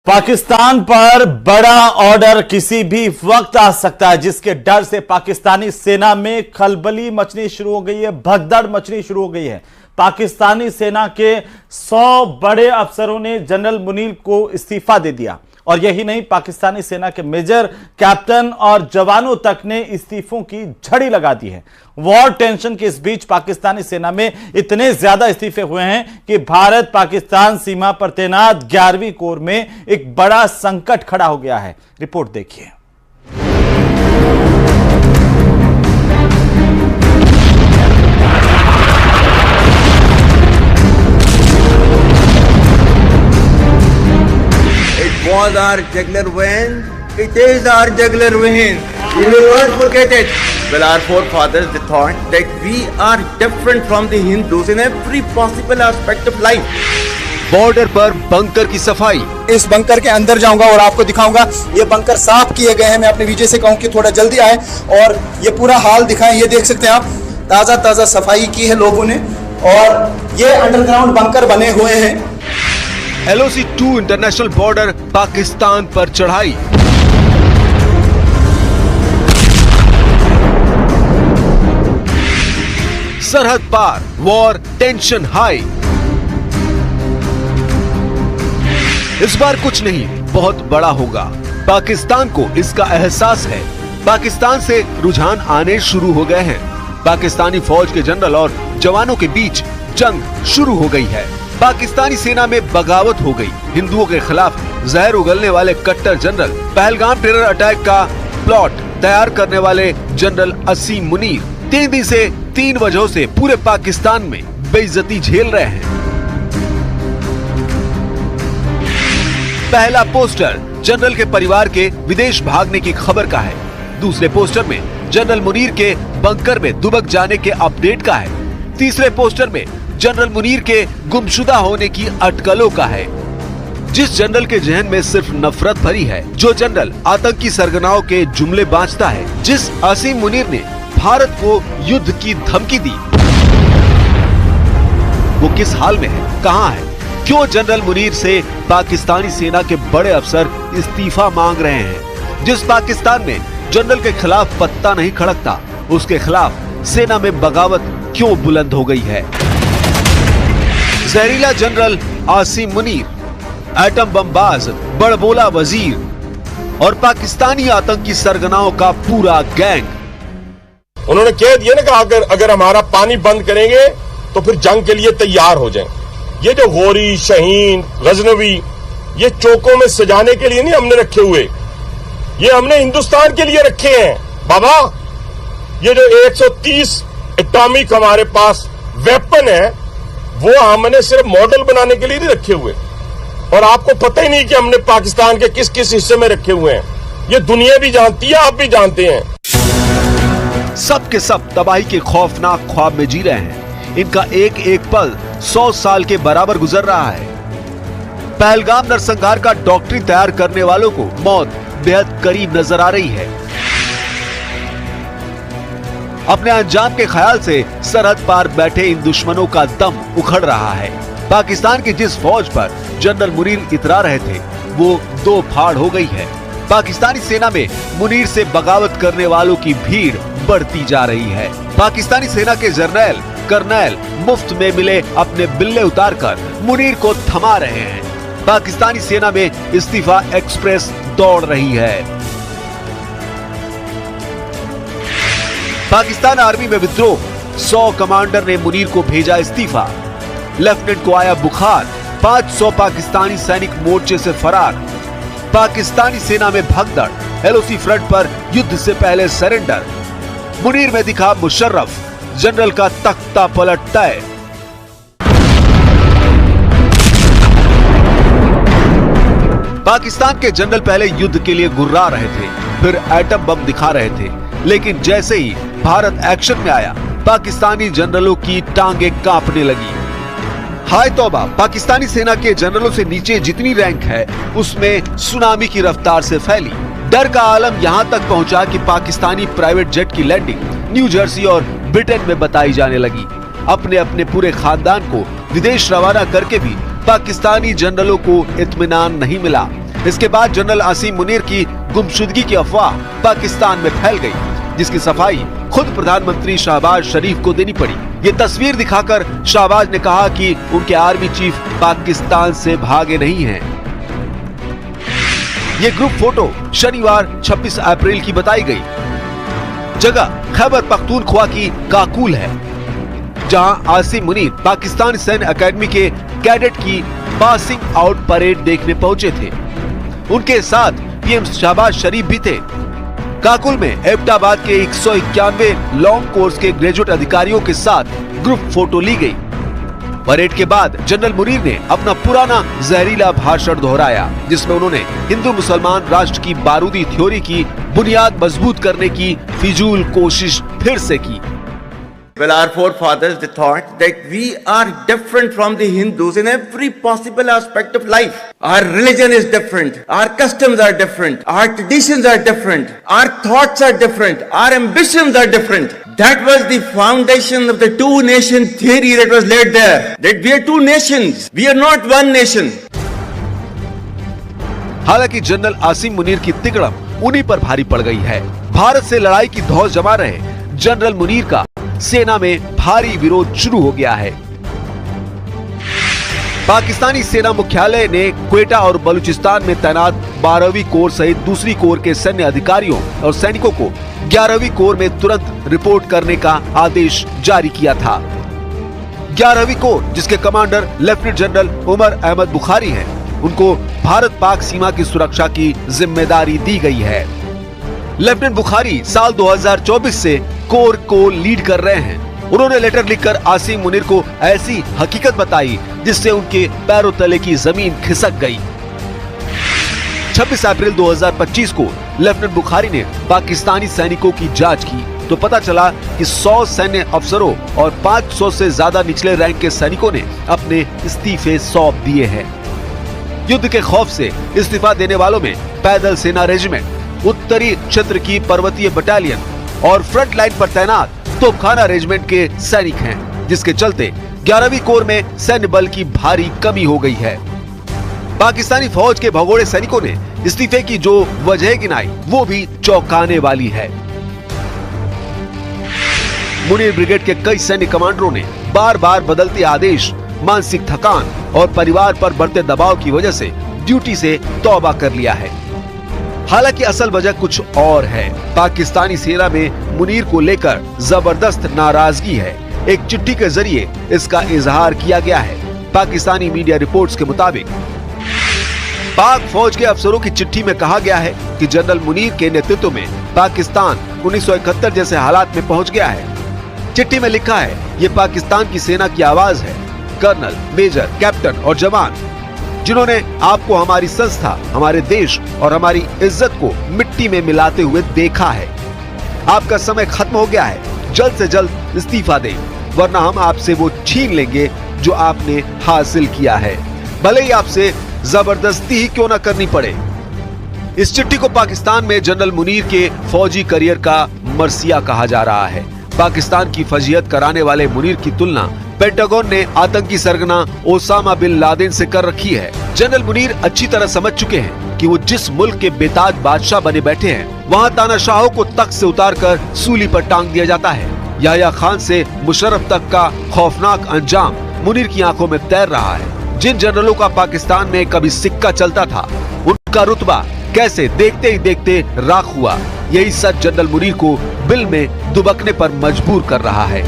पाकिस्तान पर बड़ा ऑर्डर किसी भी वक्त आ सकता है, जिसके डर से पाकिस्तानी सेना में खलबली मचनी शुरू हो गई है, भगदड़ मचनी शुरू हो गई है। पाकिस्तानी सेना के 100 बड़े अफसरों ने जनरल मुनीर को इस्तीफा दे दिया और यही नहीं, पाकिस्तानी सेना के मेजर, कैप्टन और जवानों तक ने इस्तीफों की झड़ी लगा दी है। वॉर टेंशन के इस बीच पाकिस्तानी सेना में इतने ज्यादा इस्तीफे हुए हैं कि भारत पाकिस्तान सीमा पर तैनात 11वीं कोर में एक बड़ा संकट खड़ा हो गया है। रिपोर्ट देखिए। Was our jugular vein? It is our jugular vein. We will not forget it. Well, our forefathers they thought that we are different from the Hindus in every possible aspect of life. Border पर bunker की सफाई। इस bunker के अंदर जाऊंगा और आपको दिखाऊंगा। ये बंकर साफ किए गए हैं। मैं अपने विजय से कहूं कि थोड़ा जल्दी आए और ये पूरा हाल दिखाएं। ये देख सकते हैं आप, ताजा ताजा सफाई की है लोगों ने और ये अंडरग्राउंड बंकर बने हुए हैं। LOC 2 इंटरनेशनल बॉर्डर पाकिस्तान पर चढ़ाई। सरहद पार वॉर टेंशन हाई। इस बार कुछ नहीं, बहुत बड़ा होगा। पाकिस्तान को इसका एहसास है। पाकिस्तान से रुझान आने शुरू हो गए हैं। पाकिस्तानी फौज के जनरल और जवानों के बीच जंग शुरू हो गई है। पाकिस्तानी सेना में बगावत हो गई। हिंदुओं के खिलाफ जहर उगलने वाले कट्टर जनरल, पहलगाम टेरर अटैक का प्लॉट तैयार करने वाले जनरल असीम मुनीर 3 दिन से 3 वजहों से पूरे पाकिस्तान में बेइज्जती झेल रहे हैं। पहला पोस्टर जनरल के परिवार के विदेश भागने की खबर का है। दूसरे पोस्टर में जनरल मुनीर के बंकर में दुबक जाने के अपडेट का है। तीसरे पोस्टर में जनरल मुनीर के गुमशुदा होने की अटकलों का है। जिस जनरल के जहन में सिर्फ नफरत भरी है, जो जनरल आतंकी सरगनाओं के जुमले बांचता है, जिस असीम मुनीर ने भारत को युद्ध की धमकी दी, वो किस हाल में है, कहां है? क्यों जनरल मुनीर से पाकिस्तानी सेना के बड़े अफसर इस्तीफा मांग रहे हैं? जिस पाकिस्तान में जनरल के खिलाफ पत्ता नहीं खड़कता, उसके खिलाफ सेना में बगावत क्यों बुलंद हो गई है? जहरीला जनरल आसिम मुनीर, एटम बमबाज बड़बोला वजीर और पाकिस्तानी आतंकी सरगनाओं का पूरा गैंग। उन्होंने कह दिया ना कि अगर हमारा पानी बंद करेंगे तो फिर जंग के लिए तैयार हो जाएं। ये जो गोरी, शहीन, गजनवी, ये चौकों में सजाने के लिए नहीं हमने रखे हुए, ये हमने हिंदुस्तान के लिए रखे हैं। बाबा, ये जो 130 एटॉमिक हमारे पास वेपन है, वो हमने सिर्फ मॉडल बनाने के लिए नहीं रखे हुए, और आपको पता ही नहीं कि हमने पाकिस्तान के किस किस हिस्से में रखे हुए हैं। ये दुनिया भी जानती है, आप भी जानते हैं। सब के सब तबाही के खौफनाक ख्वाब में जी रहे हैं। इनका एक एक पल 100 साल के बराबर गुजर रहा है। पहलगाम नरसंहार का डॉक्ट्रिन तैयार करने वालों को मौत बेहद करीब नजर आ रही है। अपने अंजाम के ख्याल से सरहद पार बैठे इन दुश्मनों का दम उखड़ रहा है। पाकिस्तान की जिस फौज पर जनरल मुनीर इतरा रहे थे, वो 2 फाड़ हो गई है। पाकिस्तानी सेना में मुनीर से बगावत करने वालों की भीड़ बढ़ती जा रही है। पाकिस्तानी सेना के जर्नैल, कर्नैल मुफ्त में मिले अपने बिल्ले उतारकर मुनीर को थमा रहे हैं। पाकिस्तानी सेना में इस्तीफा एक्सप्रेस दौड़ रही है। पाकिस्तान आर्मी में विद्रोह, 100 कमांडर ने मुनीर को भेजा इस्तीफा। लेफ्टिनेंट को आया बुखार, 500 पाकिस्तानी सैनिक मोर्चे से फरार। पाकिस्तानी सेना में भगदड़, LOC फ्रंट पर युद्ध से पहले सरेंडर। मुनीर में दिखा मुशर्रफ, जनरल का तख्ता पलट तय। पाकिस्तान के जनरल पहले युद्ध के लिए गुर्रा रहे थे, फिर एटम बम दिखा रहे थे, लेकिन जैसे ही भारत एक्शन में आया, पाकिस्तानी जनरलों की टांगे कांपने लगी। हाय तौबा, पाकिस्तानी सेना के जनरलों से नीचे जितनी रैंक है, उसमें सुनामी की रफ्तार से फैली। डर का आलम यहां तक पहुंचा कि पाकिस्तानी प्राइवेट जेट की लैंडिंग न्यू जर्सी और ब्रिटेन में बताई जाने लगी। अपने अपने पूरे खानदान को विदेश रवाना करके भी पाकिस्तानी जनरलों को इत्मीनान नहीं मिला। इसके बाद जनरल आसिम मुनीर की गुमशुदगी की अफवाह पाकिस्तान में फैल गई, जिसकी सफाई खुद प्रधानमंत्री शहबाज शरीफ को देनी पड़ी। ये तस्वीर दिखाकर शहबाज ने कहा कि उनके आर्मी चीफ पाकिस्तान से भागे नहीं हैं। ये ग्रुप फोटो शनिवार 26 अप्रैल की बताई गई। जगह खैबर पख्तूनख्वा की काकुल है, जहां आसिम मुनीर पाकिस्तान सैन्य अकेडमी के कैडेट की पासिंग आउट परेड देखने पहुंचे थे। उनके साथ पीएम शहबाज शरीफ भी थे। काकुल में एबटाबाद के 191 लॉन्ग कोर्स के ग्रेजुएट अधिकारियों के साथ ग्रुप फोटो ली गई। परेड के बाद जनरल मुनीर ने अपना पुराना जहरीला भाषण दोहराया, जिसमें उन्होंने हिंदू मुसलमान राष्ट्र की बारूदी थ्योरी की बुनियाद मजबूत करने की फिजूल कोशिश फिर से की। Well, our forefathers, they thought that we are different from the Hindus in every possible aspect of life. Our religion is different. Our customs are different. Our traditions are different. Our thoughts are different. Our ambitions are different. That was the foundation of the two nation theory that was laid there. That we are two nations. We are not one nation. हालांकि general Asim Munir की तिकड़म उन्हीं पर भारी पड़ गई है। भारत से लड़ाई की धौंस जमा रहे जनरल मुनीर का सेना में भारी विरोध शुरू हो गया है। पाकिस्तानी सेना मुख्यालय ने क्वेटा और बलूचिस्तान में तैनात 12वीं कोर सहित दूसरी कोर के सैन्य अधिकारियों और सैनिकों को 11वीं कोर में तुरंत रिपोर्ट करने का आदेश जारी किया था। 11वीं कोर, जिसके commander lieutenant general Umar Ahmad Bukhari हैं, उनको भारत पाक सीमा की सुरक्षा की जिम्मेदारी दी गई है। लेफ्टिनेंट बुखारी साल 2024 से कोर को लीड कर रहे हैं। उन्होंने लेटर लिखकर आसिम मुनीर को ऐसी हकीकत बताई जिससे उनके पैरों तले की जमीन खिसक गई। 26 अप्रैल 2025 को लेफ्टिनेंट बुखारी ने पाकिस्तानी सैनिकों की जांच की तो पता चला कि 100 सैन्य अफसरों और 500 से ज्यादा निचले रैंक के सैनिकों ने अपने इस्तीफे सौंप दिए हैं। युद्ध के खौफ से इस्तीफा देने वालों में पैदल सेना रेजिमेंट, उत्तरी क्षेत्र की पर्वतीय बटालियन और फ्रंट लाइन पर तैनात तोपखाना रेजिमेंट के सैनिक हैं, जिसके चलते 11वीं कोर में सैन्य बल की भारी कमी हो गई है। पाकिस्तानी फौज के भगोड़े सैनिकों ने इस्तीफे की जो वजह गिनाई वो भी चौंकाने वाली है। मुनीर ब्रिगेड के कई सैन्य कमांडरों ने बार बार बदलते आदेश, मानसिक थकान और परिवार पर बढ़ते दबाव की वजह से ड्यूटी से तौबा कर लिया है। हालांकि असल वजह कुछ और है। पाकिस्तानी सेना में मुनीर को लेकर जबरदस्त नाराजगी है। एक चिट्ठी के जरिए इसका इजहार किया गया है। पाकिस्तानी मीडिया रिपोर्ट्स के मुताबिक पाक फौज के अफसरों की चिट्ठी में कहा गया है कि जनरल मुनीर के नेतृत्व में पाकिस्तान 1971 जैसे हालात में पहुंच गया है। चिट्ठी में लिखा है, ये पाकिस्तान की सेना की आवाज है, कर्नल, मेजर, कैप्टन और जवान, जिन्होंने आपको हमारी संस्था, हमारे देश और हमारी इज्जत को मिट्टी में मिलाते हुए देखा है। आपका समय खत्म हो गया है। जल्द से जल्द इस्तीफा दें, वरना हम आपसे वो छीन लेंगे जो आपने हासिल किया है, भले ही आपसे जबरदस्ती ही क्यों न करनी पड़े। इस चिट्ठी को पाकिस्तान में जनरल मुनीर के फौजी करियर का मरसिया कहा जा रहा है। पाकिस्तान की फजीहत कराने वाले मुनीर की तुलना पेंटागन ने आतंकी सरगना ओसामा बिन लादेन से कर रखी है। जनरल मुनीर अच्छी तरह समझ चुके हैं कि वो जिस मुल्क के बेताज बादशाह बने बैठे हैं, वहाँ तानाशाहों को तख्त से उतारकर सूली पर टांग दिया जाता है। याह्या खान से मुशर्रफ तक का खौफनाक अंजाम मुनीर की आंखों में तैर रहा है। जिन जनरलों का पाकिस्तान में कभी सिक्का चलता था, उनका रुतबा कैसे देखते ही देखते राख हुआ। यही सच जनरल मुनीर को बिल में दुबकने पर मजबूर कर रहा है।